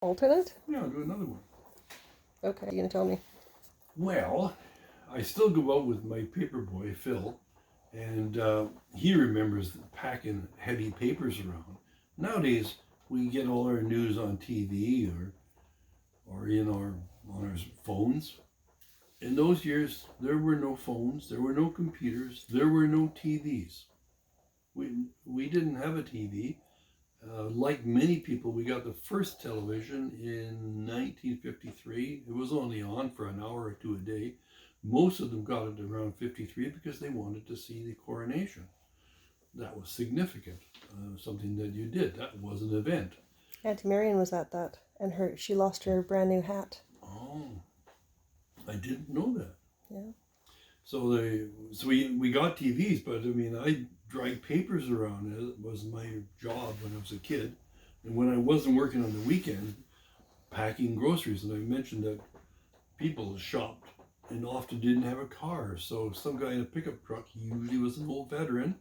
Alternate? Yeah, I'll do another one. Okay, you're going to tell me. Well, I still go out with my paper boy, Phil, and he remembers packing heavy papers around. Nowadays, we get all our news on TV or on our phones. In those years, there were no phones, there were no computers, there were no TVs. We didn't have a TV. Like many people, we got the first television in 1953. It was only on for an hour or two a day. Most of them got it around 53 because they wanted to see the coronation. That was significant, something that you did. That was an event. Auntie Marion was at that, and she lost her brand new hat. Oh, I didn't know that. Yeah. So we got TVs, but I mean, I dragged papers around. It was my job when I was a kid, and when I wasn't working on the weekend, packing groceries. And I mentioned that people shopped and often didn't have a car, so some guy in a pickup truck, he usually was an old veteran,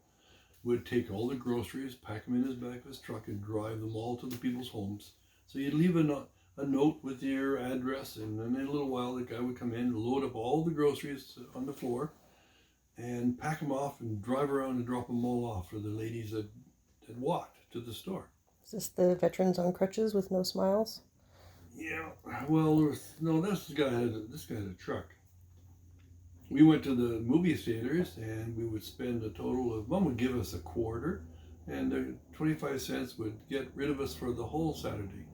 would take all the groceries, pack them in his back of his truck, and drive them all to the people's homes. So you'd leave a note with your address, and then in a little while the guy would come in, load up all the groceries on the floor, and pack them off and drive around and drop them all off for the ladies that walked to the store. Is this the veterans on crutches with no smiles? Yeah, well, this guy had a truck. We went to the movie theaters, and we would spend a total of, Mom would give us a quarter, and the 25 cents would get rid of us for the whole Saturday.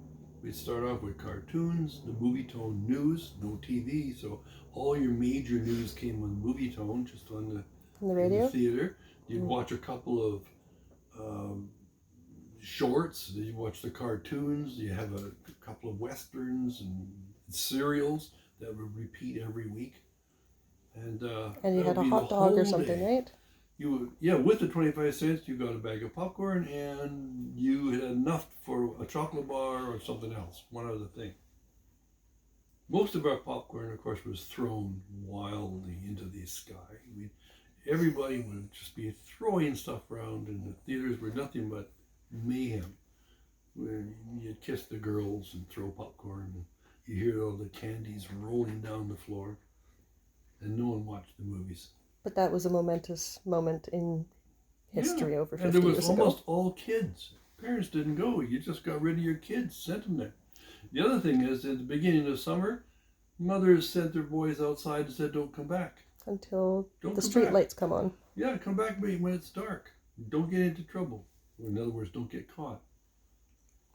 We'd start off with cartoons, the Movietone news, no TV, so all your major news came on Movietone, just on the radio? In the theater. You'd watch a couple of shorts, you'd watch the cartoons, you have a couple of westerns and serials that would repeat every week. And you had a hot dog or something, right? With the 25 cents, you got a bag of popcorn, and you had enough for a chocolate bar or something else, one other thing. Most of our popcorn, of course, was thrown wildly into the sky. Everybody would just be throwing stuff around, and the theaters were nothing but mayhem. Where you'd kiss the girls and throw popcorn, and you hear all the candies rolling down the floor, and no one watched the movies. But that was a momentous moment in history over 50 years ago. And there was almost all kids. Parents didn't go. You just got rid of your kids, sent them there. The other thing is, at the beginning of summer, mothers sent their boys outside and said, don't come back. Until the street lights come on. Yeah, come back when it's dark. Don't get into trouble. Or in other words, don't get caught.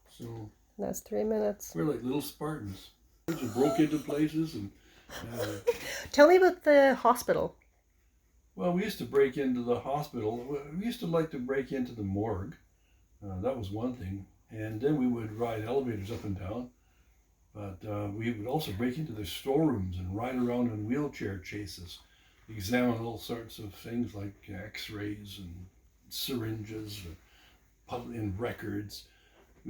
So that's 3 minutes. We're like little Spartans. We just broke into places and... Tell me about the hospital. Well, we used to break into the hospital. We used to like to break into the morgue. That was one thing. And then we would ride elevators up and down. But we would also break into the storerooms and ride around in wheelchair chases. Examine all sorts of things like x-rays and syringes and records.